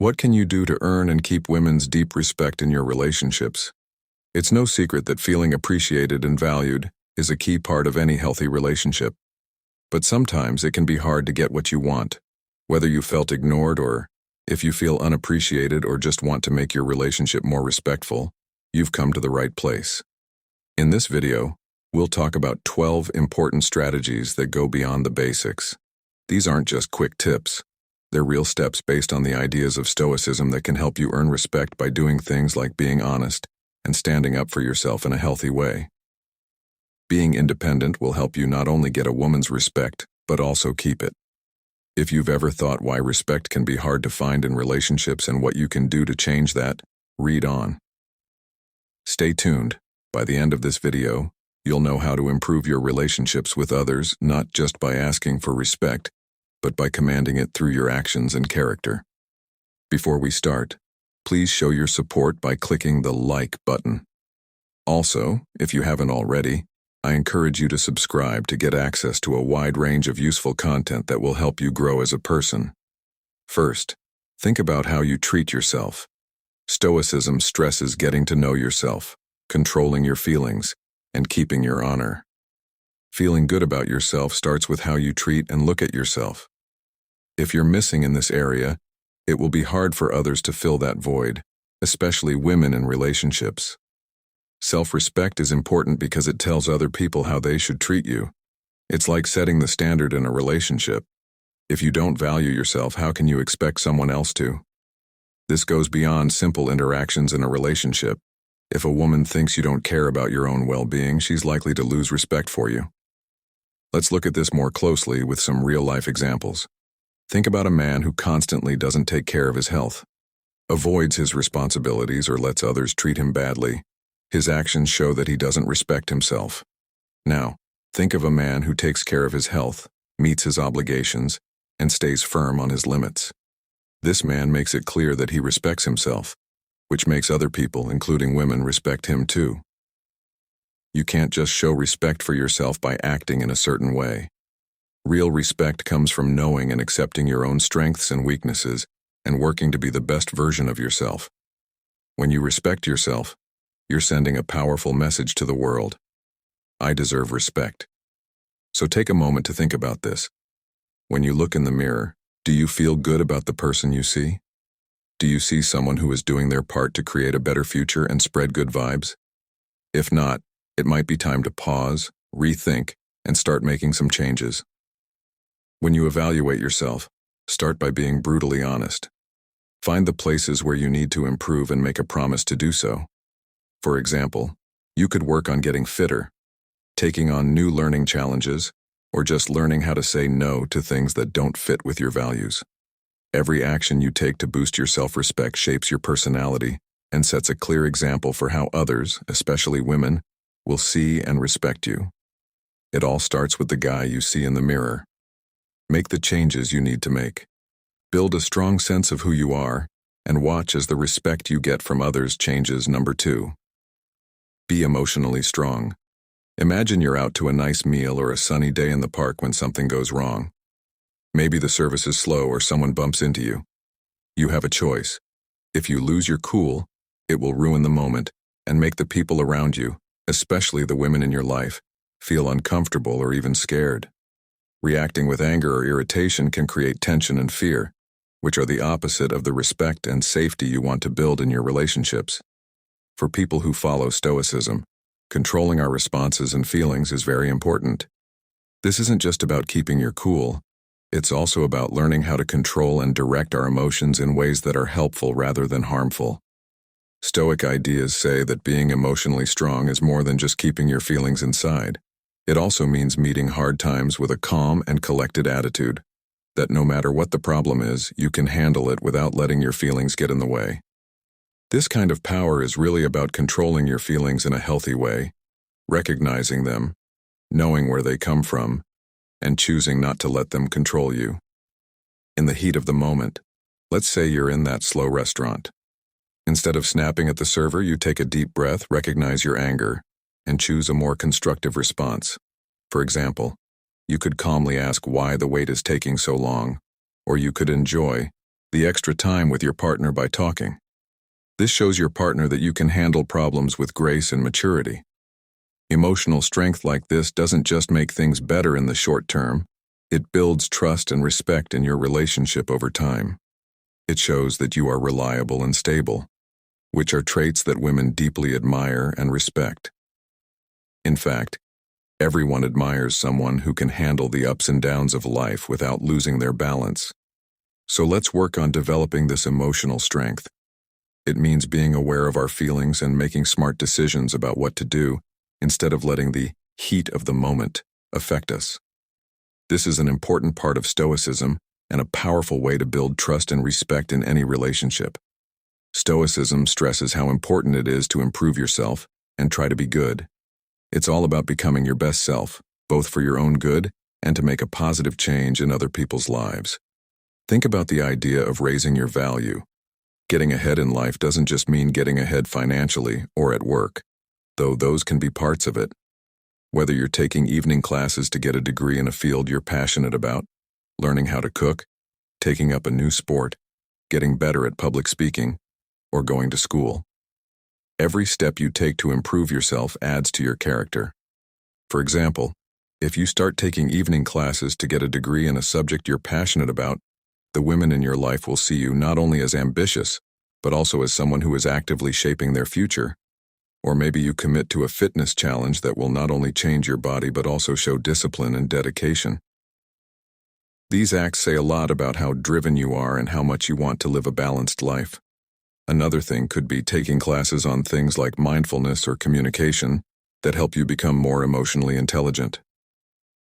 What can you do to earn and keep women's deep respect in your relationships? It's no secret that feeling appreciated and valued is a key part of any healthy relationship. But sometimes it can be hard to get what you want, whether you felt ignored or if you feel unappreciated or just want to make your relationship more respectful, you've come to the right place. In this video, we'll talk about 12 important strategies that go beyond the basics. These aren't just quick tips. They're real steps based on the ideas of Stoicism that can help you earn respect by doing things like being honest and standing up for yourself in a healthy way. Being independent will help you not only get a woman's respect, but also keep it. If you've ever thought why respect can be hard to find in relationships and what you can do to change that, read on. Stay tuned. By the end of this video, you'll know how to improve your relationships with others, not just by asking for respect, but by commanding it through your actions and character. Before we start, please show your support by clicking the like button. Also, if you haven't already, I encourage you to subscribe to get access to a wide range of useful content that will help you grow as a person. First, think about how you treat yourself. Stoicism stresses getting to know yourself, controlling your feelings, and keeping your honor. Feeling good about yourself starts with how you treat and look at yourself. If you're missing in this area, it will be hard for others to fill that void, especially women in relationships. Self-respect is important because it tells other people how they should treat you. It's like setting the standard in a relationship. If you don't value yourself, how can you expect someone else to? This goes beyond simple interactions in a relationship. If a woman thinks you don't care about your own well-being, she's likely to lose respect for you. Let's look at this more closely with some real-life examples. Think about a man who constantly doesn't take care of his health, avoids his responsibilities, or lets others treat him badly. His actions show that he doesn't respect himself. Now, think of a man who takes care of his health, meets his obligations, and stays firm on his limits. This man makes it clear that he respects himself, which makes other people, including women, respect him too. You can't just show respect for yourself by acting in a certain way. Real respect comes from knowing and accepting your own strengths and weaknesses and working to be the best version of yourself. When you respect yourself, you're sending a powerful message to the world. I deserve respect. So take a moment to think about this. When you look in the mirror, do you feel good about the person you see? Do you see someone who is doing their part to create a better future and spread good vibes? If not, it might be time to pause, rethink, and start making some changes. When you evaluate yourself, start by being brutally honest. Find the places where you need to improve and make a promise to do so. For example, you could work on getting fitter, taking on new learning challenges, or just learning how to say no to things that don't fit with your values. Every action you take to boost your self-respect shapes your personality and sets a clear example for how others, especially women, will see and respect you. It all starts with the guy you see in the mirror. Make the changes you need to make. Build a strong sense of who you are, and watch as the respect you get from others changes. Number 2. Be emotionally strong. Imagine you're out to a nice meal or a sunny day in the park when something goes wrong. Maybe the service is slow or someone bumps into you. You have a choice. If you lose your cool, it will ruin the moment and make the people around you, especially the women in your life, feel uncomfortable or even scared. Reacting with anger or irritation can create tension and fear, which are the opposite of the respect and safety you want to build in your relationships. For people who follow Stoicism, controlling our responses and feelings is very important. This isn't just about keeping your cool. It's also about learning how to control and direct our emotions in ways that are helpful rather than harmful. Stoic ideas say that being emotionally strong is more than just keeping your feelings inside. It also means meeting hard times with a calm and collected attitude, that no matter what the problem is, you can handle it without letting your feelings get in the way. This kind of power is really about controlling your feelings in a healthy way, recognizing them, knowing where they come from, and choosing not to let them control you. In the heat of the moment, let's say you're in that slow restaurant. Instead of snapping at the server, you take a deep breath, recognize your anger, and choose a more constructive response. For example, you could calmly ask why the wait is taking so long, or you could enjoy, The extra time with your partner by talking. This shows your partner that you can handle problems with grace and maturity. Emotional strength like this doesn't just make things better in the short term, it builds trust and respect in your relationship over time. It shows that you are reliable and stable, which are traits that women deeply admire and respect. In fact, everyone admires someone who can handle the ups and downs of life without losing their balance. So let's work on developing this emotional strength. It means being aware of our feelings and making smart decisions about what to do, instead of letting the heat of the moment affect us. This is an important part of Stoicism and a powerful way to build trust and respect in any relationship. Stoicism stresses how important it is to improve yourself and try to be good. It's all about becoming your best self, both for your own good and to make a positive change in other people's lives. Think about the idea of raising your value. Getting ahead in life doesn't just mean getting ahead financially or at work, though those can be parts of it. Whether you're taking evening classes to get a degree in a field you're passionate about, learning how to cook, taking up a new sport, getting better at public speaking, or going to school. Every step you take to improve yourself adds to your character. For example, if you start taking evening classes to get a degree in a subject you're passionate about, the women in your life will see you not only as ambitious, but also as someone who is actively shaping their future. Or maybe you commit to a fitness challenge that will not only change your body but also show discipline and dedication. These acts say a lot about how driven you are and how much you want to live a balanced life. Another thing could be taking classes on things like mindfulness or communication that help you become more emotionally intelligent.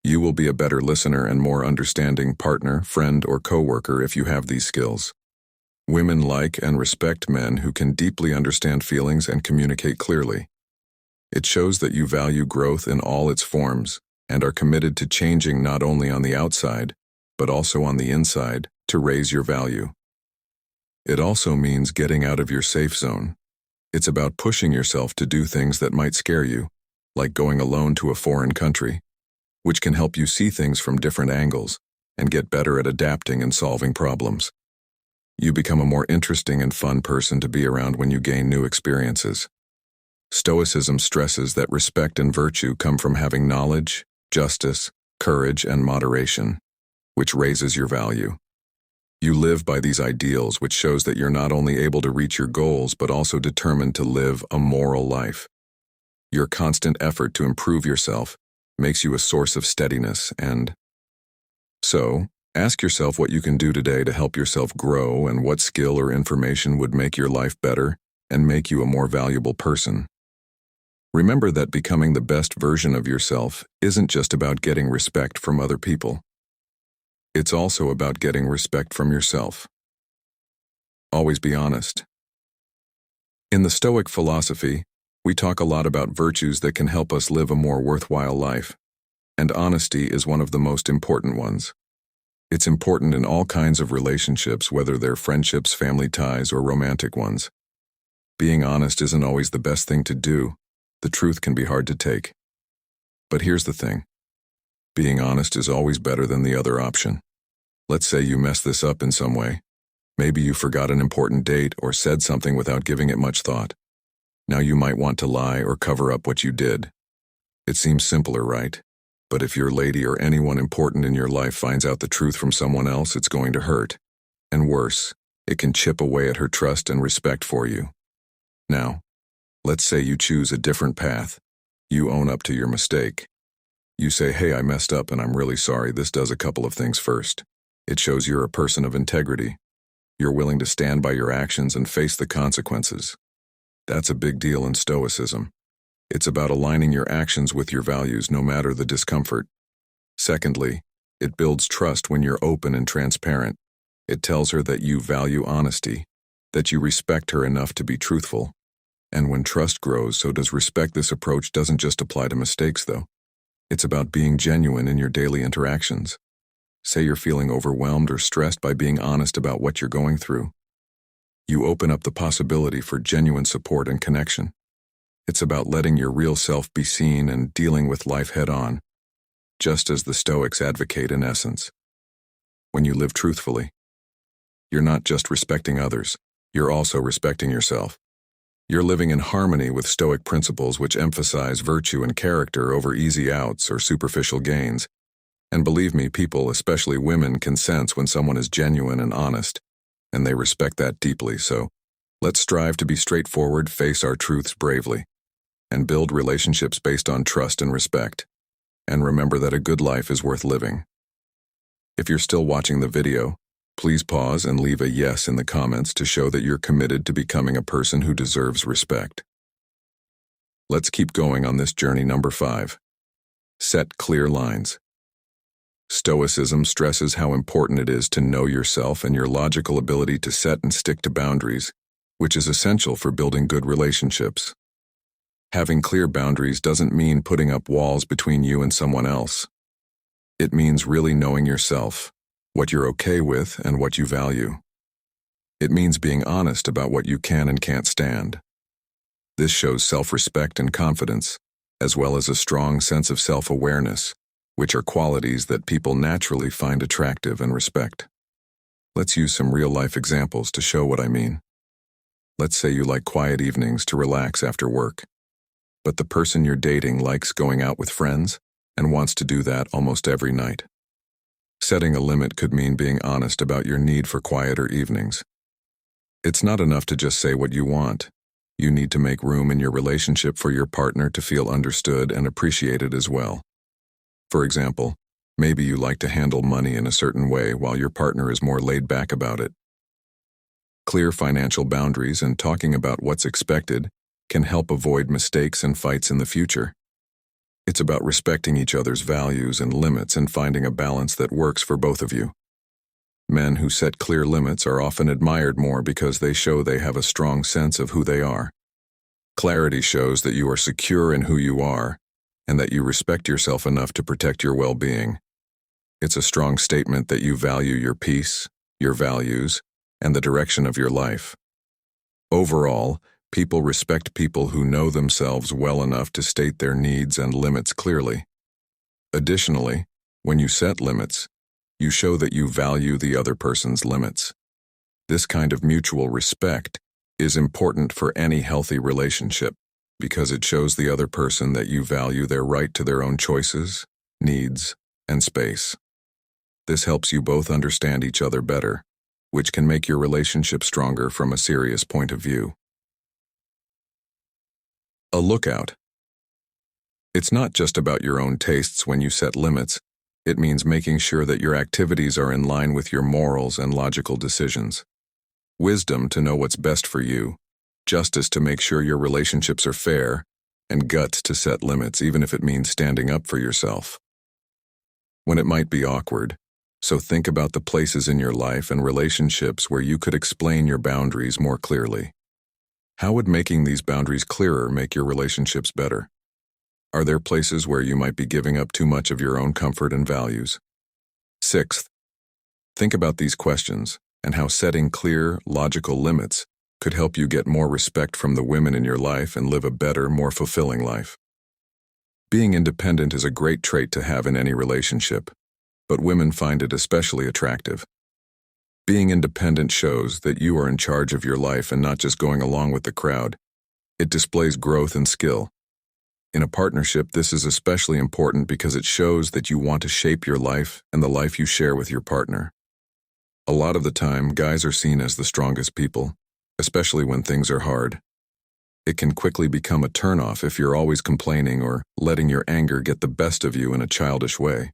You will be a better listener and more understanding partner, friend, or coworker if you have these skills. Women like and respect men who can deeply understand feelings and communicate clearly. It shows that you value growth in all its forms and are committed to changing not only on the outside, but also on the inside to raise your value. It also means getting out of your safe zone. It's about pushing yourself to do things that might scare you, like going alone to a foreign country, which can help you see things from different angles and get better at adapting and solving problems. You become a more interesting and fun person to be around when you gain new experiences. Stoicism stresses that respect and virtue come from having knowledge, justice, courage, and moderation, which raises your value. You live by these ideals, which shows that you're not only able to reach your goals but also determined to live a moral life. Your constant effort to improve yourself makes you a source of steadiness and so, ask yourself what you can do today to help yourself grow and what skill or information would make your life better and make you a more valuable person. Remember that becoming the best version of yourself isn't just about getting respect from other people. It's also about getting respect from yourself. Always be honest. In the Stoic philosophy, we talk a lot about virtues that can help us live a more worthwhile life, and honesty is one of the most important ones. It's important in all kinds of relationships, whether they're friendships, family ties, or romantic ones. Being honest isn't always the best thing to do. The truth can be hard to take. But here's the thing. Being honest is always better than the other option. Let's say you mess this up in some way. Maybe you forgot an important date or said something without giving it much thought. Now you might want to lie or cover up what you did. It seems simpler, right? But if your lady or anyone important in your life finds out the truth from someone else, it's going to hurt. And worse, it can chip away at her trust and respect for you. Now, let's say you choose a different path. You own up to your mistake. You say, hey, I messed up and I'm really sorry. This does a couple of things. First, it shows you're a person of integrity. You're willing to stand by your actions and face the consequences. That's a big deal in Stoicism. It's about aligning your actions with your values no matter the discomfort. Secondly, it builds trust when you're open and transparent. It tells her that you value honesty, that you respect her enough to be truthful. And when trust grows, so does respect. This approach doesn't just apply to mistakes, though. It's about being genuine in your daily interactions. Say you're feeling overwhelmed or stressed. By being honest about what you're going through, you open up the possibility for genuine support and connection. It's about letting your real self be seen and dealing with life head-on, just as the Stoics advocate in essence. When you live truthfully, you're not just respecting others, you're also respecting yourself. You're living in harmony with Stoic principles which emphasize virtue and character over easy outs or superficial gains. And believe me, people, especially women, can sense when someone is genuine and honest, and they respect that deeply. So let's strive to be straightforward, face our truths bravely, and build relationships based on trust and respect. And remember that a good life is worth living. If you're still watching the video, please pause and leave a yes in the comments to show that you're committed to becoming a person who deserves respect. Let's keep going on this journey. Number 5. Set clear lines. Stoicism stresses how important it is to know yourself and your logical ability to set and stick to boundaries, which is essential for building good relationships. Having clear boundaries doesn't mean putting up walls between you and someone else. It means really knowing yourself, what you're okay with and what you value. It means being honest about what you can and can't stand. This shows self-respect and confidence, as well as a strong sense of self-awareness, which are qualities that people naturally find attractive and respect. Let's use some real-life examples to show what I mean. Let's say you like quiet evenings to relax after work, but the person you're dating likes going out with friends and wants to do that almost every night. Setting a limit could mean being honest about your need for quieter evenings. It's not enough to just say what you want. You need to make room in your relationship for your partner to feel understood and appreciated as well. For example, maybe you like to handle money in a certain way while your partner is more laid back about it. Clear financial boundaries and talking about what's expected can help avoid mistakes and fights in the future. It's about respecting each other's values and limits and finding a balance that works for both of you. Men who set clear limits are often admired more because they show they have a strong sense of who they are. Clarity shows that you are secure in who you are and that you respect yourself enough to protect your well-being. It's a strong statement that you value your peace, your values, and the direction of your life. Overall, people respect people who know themselves well enough to state their needs and limits clearly. Additionally, when you set limits, you show that you value the other person's limits. This kind of mutual respect is important for any healthy relationship because it shows the other person that you value their right to their own choices, needs, and space. This helps you both understand each other better, which can make your relationship stronger from a serious point of view. A lookout. It's not just about your own tastes when you set limits. It means making sure that your activities are in line with your morals and logical decisions. Wisdom to know what's best for you, justice to make sure your relationships are fair, and guts to set limits even if it means standing up for yourself. When it might be awkward, so think about the places in your life and relationships where you could explain your boundaries more clearly. How would making these boundaries clearer make your relationships better? Are there places where you might be giving up too much of your own comfort and values? Sixth, think about these questions and how setting clear, logical limits could help you get more respect from the women in your life and live a better, more fulfilling life. Being independent is a great trait to have in any relationship, but women find it especially attractive. Being independent shows that you are in charge of your life and not just going along with the crowd. It displays growth and skill. In a partnership, this is especially important because it shows that you want to shape your life and the life you share with your partner. A lot of the time, guys are seen as the strongest people, especially when things are hard. It can quickly become a turnoff if you're always complaining or letting your anger get the best of you in a childish way.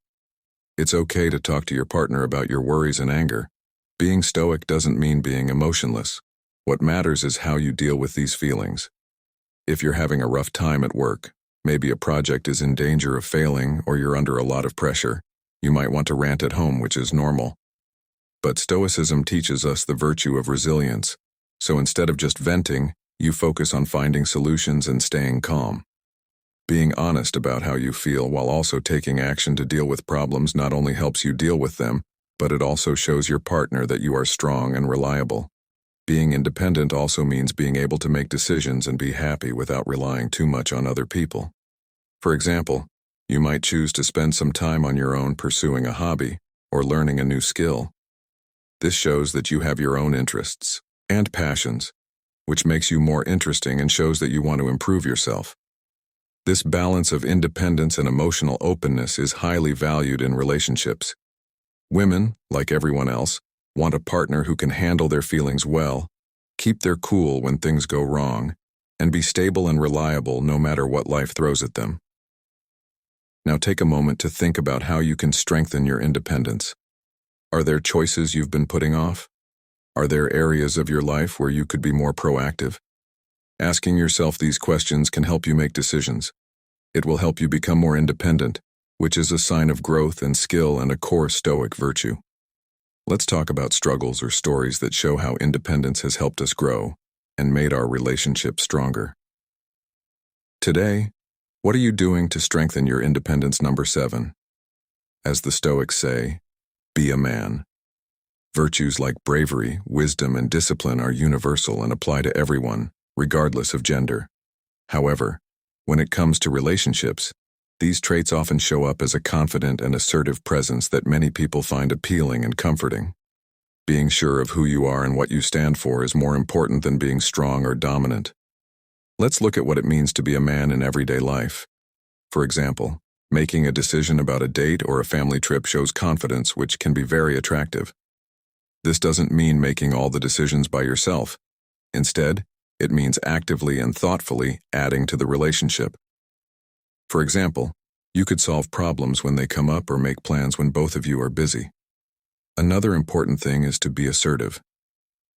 It's okay to talk to your partner about your worries and anger. Being stoic doesn't mean being emotionless. What matters is how you deal with these feelings. If you're having a rough time at work, maybe a project is in danger of failing or you're under a lot of pressure, you might want to rant at home, which is normal. But Stoicism teaches us the virtue of resilience. So instead of just venting, you focus on finding solutions and staying calm. Being honest about how you feel while also taking action to deal with problems not only helps you deal with them, but it also shows your partner that you are strong and reliable. Being independent also means being able to make decisions and be happy without relying too much on other people. For example, you might choose to spend some time on your own pursuing a hobby or learning a new skill. This shows that you have your own interests and passions, which makes you more interesting and shows that you want to improve yourself. This balance of independence and emotional openness is highly valued in relationships. Women, like everyone else, want a partner who can handle their feelings well, keep their cool when things go wrong, and be stable and reliable no matter what life throws at them. Now take a moment to think about how you can strengthen your independence. Are there choices you've been putting off? Are there areas of your life where you could be more proactive? Asking yourself these questions can help you make decisions. It will help you become more independent, which is a sign of growth and skill and a core Stoic virtue. Let's talk about struggles or stories that show how independence has helped us grow and made our relationship stronger. Today, what are you doing to strengthen your independence? Number 7. As the Stoics say, be a man. Virtues like bravery, wisdom, and discipline are universal and apply to everyone, regardless of gender. However, when it comes to relationships, these traits often show up as a confident and assertive presence that many people find appealing and comforting. Being sure of who you are and what you stand for is more important than being strong or dominant. Let's look at what it means to be a man in everyday life. For example, making a decision about a date or a family trip shows confidence, which can be very attractive. This doesn't mean making all the decisions by yourself. Instead, it means actively and thoughtfully adding to the relationship. For example, you could solve problems when they come up or make plans when both of you are busy. Another important thing is to be assertive.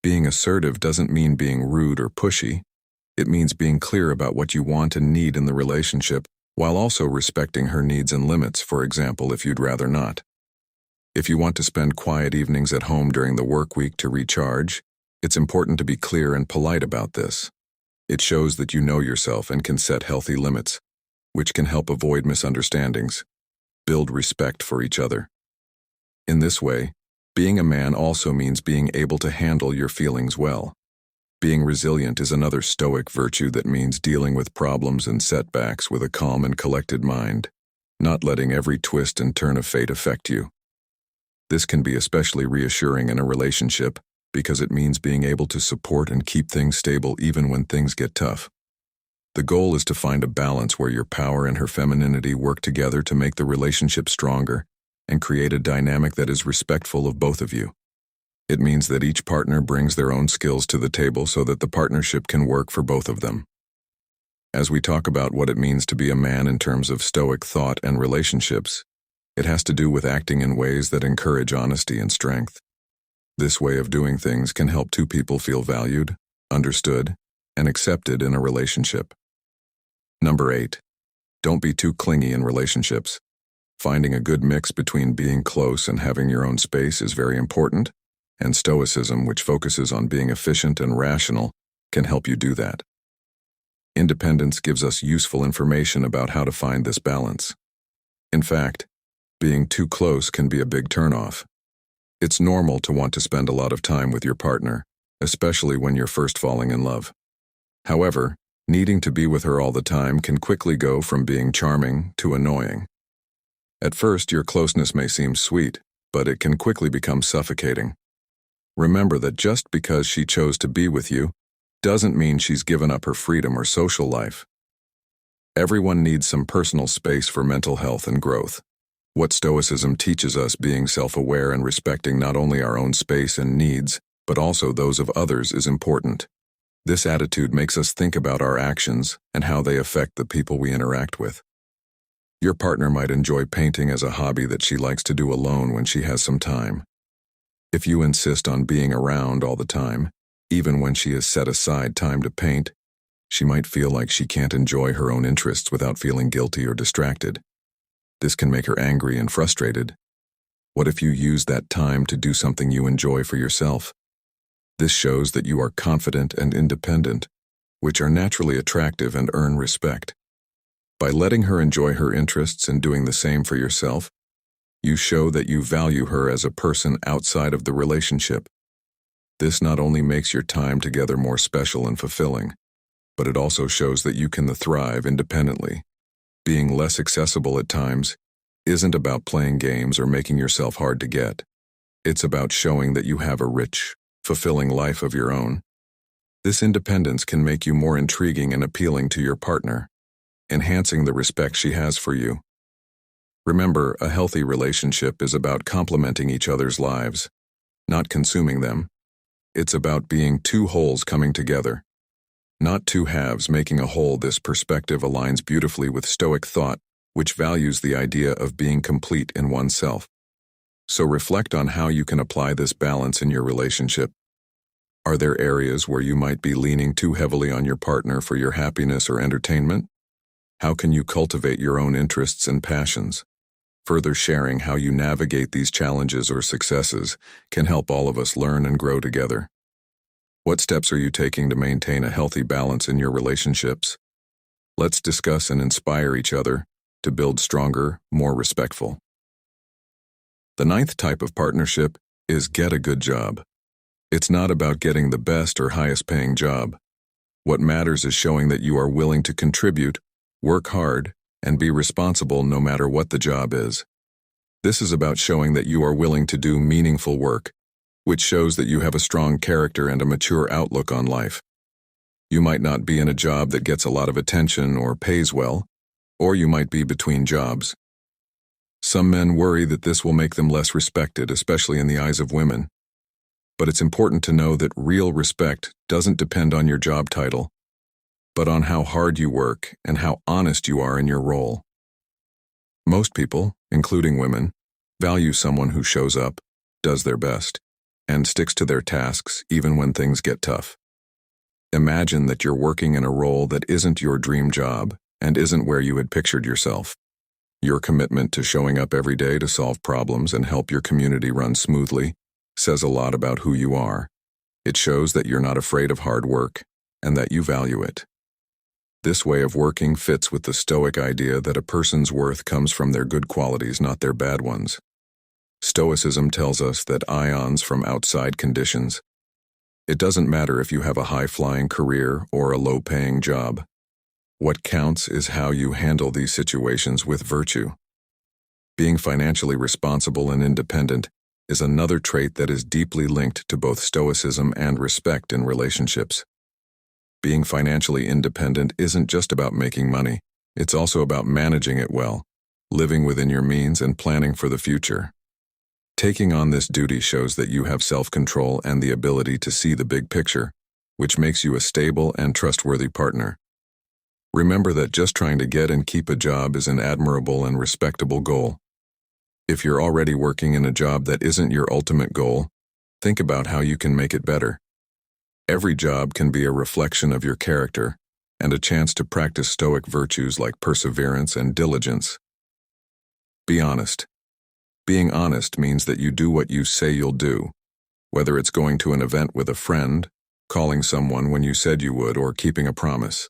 Being assertive doesn't mean being rude or pushy. It means being clear about what you want and need in the relationship, while also respecting her needs and limits, for example, if you'd rather not. If you want to spend quiet evenings at home during the work week to recharge, it's important to be clear and polite about this. It shows that you know yourself and can set healthy limits, which can help avoid misunderstandings, build respect for each other. In this way, being a man also means being able to handle your feelings well. Being resilient is another Stoic virtue that means dealing with problems and setbacks with a calm and collected mind, not letting every twist and turn of fate affect you. This can be especially reassuring in a relationship because it means being able to support and keep things stable even when things get tough. The goal is to find a balance where your power and her femininity work together to make the relationship stronger and create a dynamic that is respectful of both of you. It means that each partner brings their own skills to the table so that the partnership can work for both of them. As we talk about what it means to be a man in terms of Stoic thought and relationships, it has to do with acting in ways that encourage honesty and strength. This way of doing things can help two people feel valued, understood, and accepted in a relationship. Number 8. Don't be too clingy in relationships. Finding a good mix between being close and having your own space is very important, and Stoicism, which focuses on being efficient and rational, can help you do that. Independence gives us useful information about how to find this balance. In fact, being too close can be a big turnoff. It's normal to want to spend a lot of time with your partner, especially when you're first falling in love. However, needing to be with her all the time can quickly go from being charming to annoying. At first, your closeness may seem sweet, but it can quickly become suffocating. Remember that just because she chose to be with you doesn't mean she's given up her freedom or social life. Everyone needs some personal space for mental health and growth. What Stoicism teaches us, being self-aware and respecting not only our own space and needs, but also those of others, is important. This attitude makes us think about our actions and how they affect the people we interact with. Your partner might enjoy painting as a hobby that she likes to do alone when she has some time. If you insist on being around all the time, even when she has set aside time to paint, she might feel like she can't enjoy her own interests without feeling guilty or distracted. This can make her angry and frustrated. What if you use that time to do something you enjoy for yourself? This shows that you are confident and independent, which are naturally attractive and earn respect. By letting her enjoy her interests and doing the same for yourself, you show that you value her as a person outside of the relationship. This not only makes your time together more special and fulfilling, but it also shows that you can thrive independently. Being less accessible at times isn't about playing games or making yourself hard to get. It's about showing that you have a rich, fulfilling life of your own. This independence can make you more intriguing and appealing to your partner, enhancing the respect she has for you. Remember, a healthy relationship is about complementing each other's lives, not consuming them. It's about being two wholes coming together, not two halves making a whole. This perspective aligns beautifully with Stoic thought, which values the idea of being complete in oneself. So reflect on how you can apply this balance in your relationship. Are there areas where you might be leaning too heavily on your partner for your happiness or entertainment? How can you cultivate your own interests and passions? Further sharing how you navigate these challenges or successes can help all of us learn and grow together. What steps are you taking to maintain a healthy balance in your relationships? Let's discuss and inspire each other to build stronger, more respectful. The ninth type of partnership is get a good job. It's not about getting the best or highest paying job. What matters is showing that you are willing to contribute, work hard, and be responsible no matter what the job is. This is about showing that you are willing to do meaningful work, which shows that you have a strong character and a mature outlook on life. You might not be in a job that gets a lot of attention or pays well, or you might be between jobs. Some men worry that this will make them less respected, especially in the eyes of women. But it's important to know that real respect doesn't depend on your job title, but on how hard you work and how honest you are in your role. Most people, including women, value someone who shows up, does their best, and sticks to their tasks even when things get tough. Imagine that you're working in a role that isn't your dream job and isn't where you had pictured yourself. Your commitment to showing up every day to solve problems and help your community run smoothly says a lot about who you are. It shows that you're not afraid of hard work and that you value it. This way of working fits with the Stoic idea that a person's worth comes from their good qualities, not their bad ones. Stoicism tells us that ions from outside conditions. It doesn't matter if you have a high-flying career or a low-paying job. What counts is how you handle these situations with virtue. Being financially responsible and independent is another trait that is deeply linked to both Stoicism and respect in relationships. Being financially independent isn't just about making money, it's also about managing it well, living within your means and planning for the future. Taking on this duty shows that you have self-control and the ability to see the big picture, which makes you a stable and trustworthy partner. Remember that just trying to get and keep a job is an admirable and respectable goal. If you're already working in a job that isn't your ultimate goal, think about how you can make it better. Every job can be a reflection of your character and a chance to practice Stoic virtues like perseverance and diligence. Be honest. Being honest means that you do what you say you'll do, whether it's going to an event with a friend, calling someone when you said you would, or keeping a promise.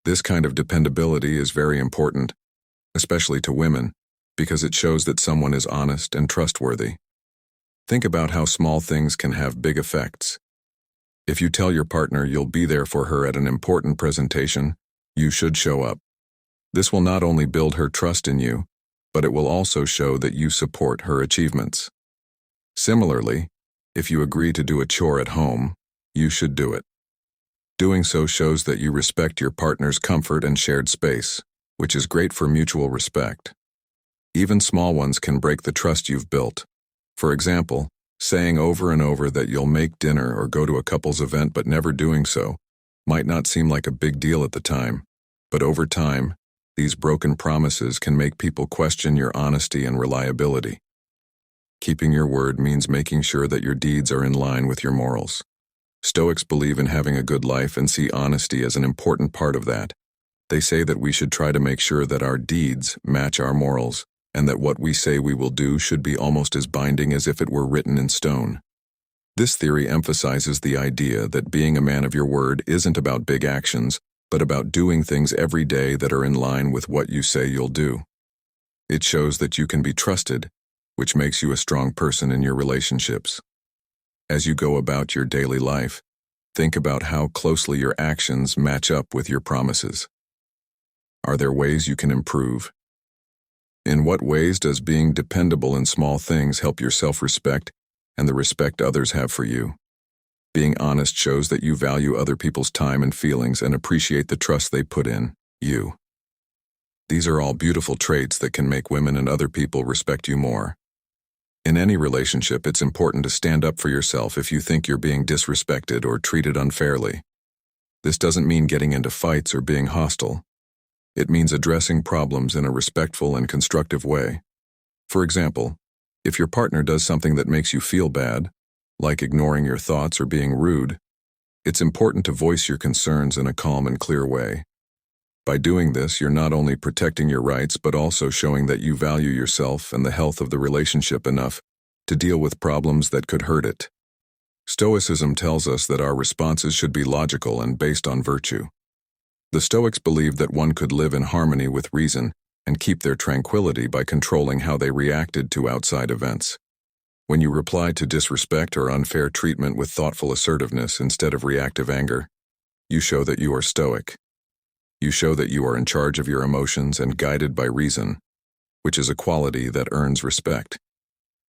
This kind of dependability is very important, especially to women, because it shows that someone is honest and trustworthy. Think about how small things can have big effects. If you tell your partner you'll be there for her at an important presentation, you should show up. This will not only build her trust in you, but it will also show that you support her achievements. Similarly, if you agree to do a chore at home, you should do it. Doing so shows that you respect your partner's comfort and shared space, which is great for mutual respect. Even small ones can break the trust you've built. For example, saying over and over that you'll make dinner or go to a couple's event but never doing so might not seem like a big deal at the time, but over time, these broken promises can make people question your honesty and reliability. Keeping your word means making sure that your deeds are in line with your morals. Stoics believe in having a good life and see honesty as an important part of that. They say that we should try to make sure that our deeds match our morals, and that what we say we will do should be almost as binding as if it were written in stone. This theory emphasizes the idea that being a man of your word isn't about big actions, but about doing things every day that are in line with what you say you'll do. It shows that you can be trusted, which makes you a strong person in your relationships. As you go about your daily life, think about how closely your actions match up with your promises. Are there ways you can improve? In what ways does being dependable in small things help your self-respect and the respect others have for you. Being honest shows that you value other people's time and feelings and appreciate the trust they put in you. These are all beautiful traits that can make women and other people respect you more. In any relationship, it's important to stand up for yourself if you think you're being disrespected or treated unfairly. This doesn't mean getting into fights or being hostile. It means addressing problems in a respectful and constructive way. For example, if your partner does something that makes you feel bad, like ignoring your thoughts or being rude, it's important to voice your concerns in a calm and clear way. By doing this, you're not only protecting your rights but also showing that you value yourself and the health of the relationship enough to deal with problems that could hurt it. Stoicism tells us that our responses should be logical and based on virtue. The Stoics believed that one could live in harmony with reason and keep their tranquility by controlling how they reacted to outside events. When you reply to disrespect or unfair treatment with thoughtful assertiveness instead of reactive anger, you show that you are stoic. You show that you are in charge of your emotions and guided by reason, which is a quality that earns respect.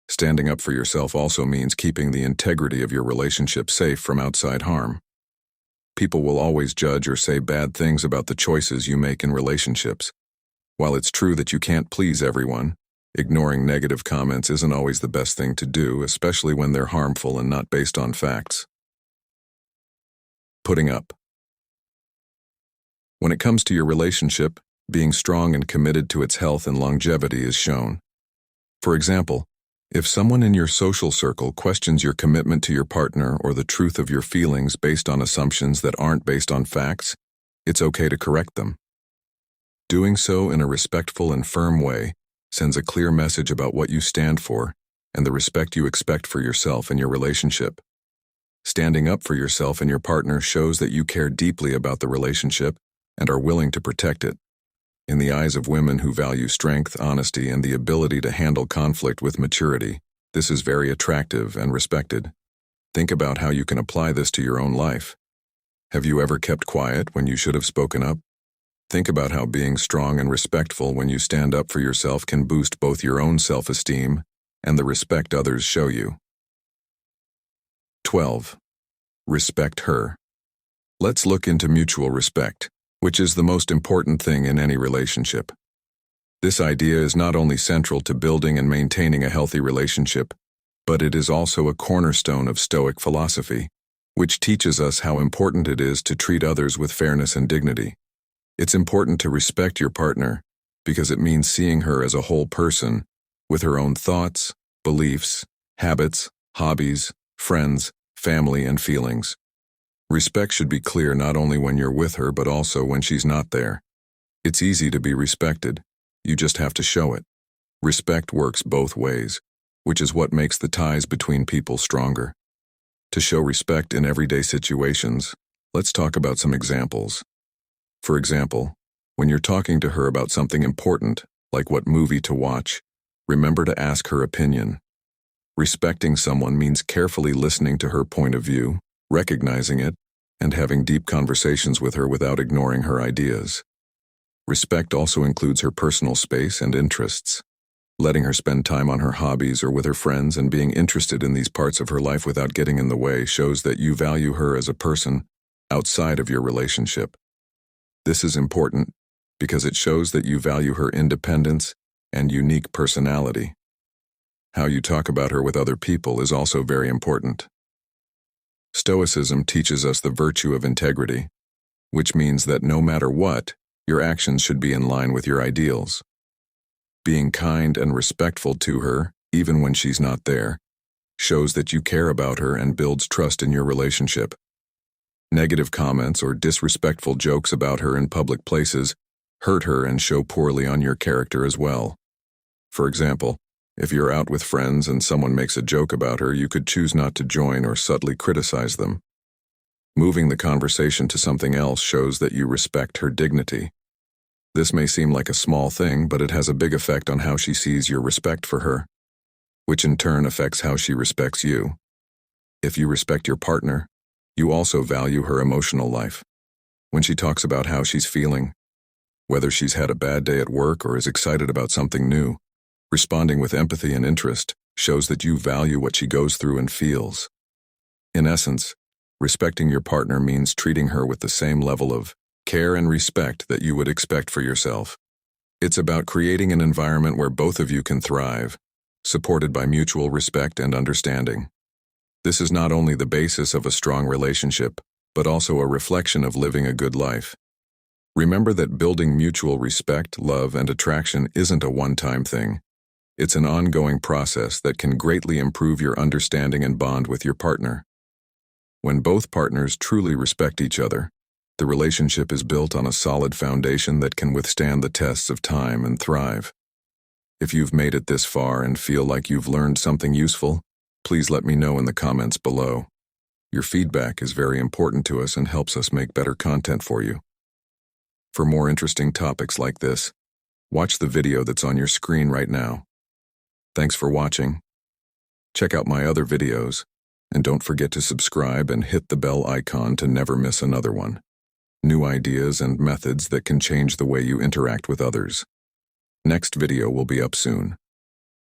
Standing up for yourself also means keeping the integrity of your relationship safe from outside harm. People will always judge or say bad things about the choices you make in relationships. While it's true that you can't please everyone, ignoring negative comments isn't always the best thing to do, especially when they're harmful and not based on facts. Putting up. When it comes to your relationship, being strong and committed to its health and longevity is shown. For example, if someone in your social circle questions your commitment to your partner or the truth of your feelings based on assumptions that aren't based on facts, it's okay to correct them. Doing so in a respectful and firm way sends a clear message about what you stand for and the respect you expect for yourself and your relationship. Standing up for yourself and your partner shows that you care deeply about the relationship and are willing to protect it. In the eyes of women who value strength, honesty, and the ability to handle conflict with maturity, this is very attractive and respected. Think about how you can apply this to your own life. Have you ever kept quiet when you should have spoken up? Think about how being strong and respectful when you stand up for yourself can boost both your own self-esteem and the respect others show you. 12. Respect her. Let's look into mutual respect, which is the most important thing in any relationship. This idea is not only central to building and maintaining a healthy relationship, but it is also a cornerstone of Stoic philosophy, which teaches us how important it is to treat others with fairness and dignity. It's important to respect your partner because it means seeing her as a whole person with her own thoughts, beliefs, habits, hobbies, friends, family, and feelings. Respect should be clear not only when you're with her but also when she's not there. It's easy to be respected. You just have to show it. Respect works both ways, which is what makes the ties between people stronger. To show respect in everyday situations, let's talk about some examples. For example, when you're talking to her about something important, like what movie to watch, remember to ask her opinion. Respecting someone means carefully listening to her point of view, recognizing it, and having deep conversations with her without ignoring her ideas. Respect also includes her personal space and interests. Letting her spend time on her hobbies or with her friends and being interested in these parts of her life without getting in the way shows that you value her as a person outside of your relationship. This is important because it shows that you value her independence and unique personality. How you talk about her with other people is also very important. Stoicism teaches us the virtue of integrity, which means that no matter what, your actions should be in line with your ideals. Being kind and respectful to her, even when she's not there, shows that you care about her and builds trust in your relationship. Negative comments or disrespectful jokes about her in public places hurt her and show poorly on your character as well. For example, if you're out with friends and someone makes a joke about her, you could choose not to join or subtly criticize them. Moving the conversation to something else shows that you respect her dignity. This may seem like a small thing, but it has a big effect on how she sees your respect for her, which in turn affects how she respects you. If you respect your partner, you also value her emotional life. When she talks about how she's feeling, whether she's had a bad day at work or is excited about something new, responding with empathy and interest shows that you value what she goes through and feels. In essence, respecting your partner means treating her with the same level of care and respect that you would expect for yourself. It's about creating an environment where both of you can thrive, supported by mutual respect and understanding. This is not only the basis of a strong relationship, but also a reflection of living a good life. Remember that building mutual respect, love, and attraction isn't a one-time thing. It's an ongoing process that can greatly improve your understanding and bond with your partner. When both partners truly respect each other, the relationship is built on a solid foundation that can withstand the tests of time and thrive. If you've made it this far and feel like you've learned something useful, please let me know in the comments below. Your feedback is very important to us and helps us make better content for you. For more interesting topics like this, watch the video that's on your screen right now. Thanks for watching. Check out my other videos, and don't forget to subscribe and hit the bell icon to never miss another one. New ideas and methods that can change the way you interact with others. Next video will be up soon.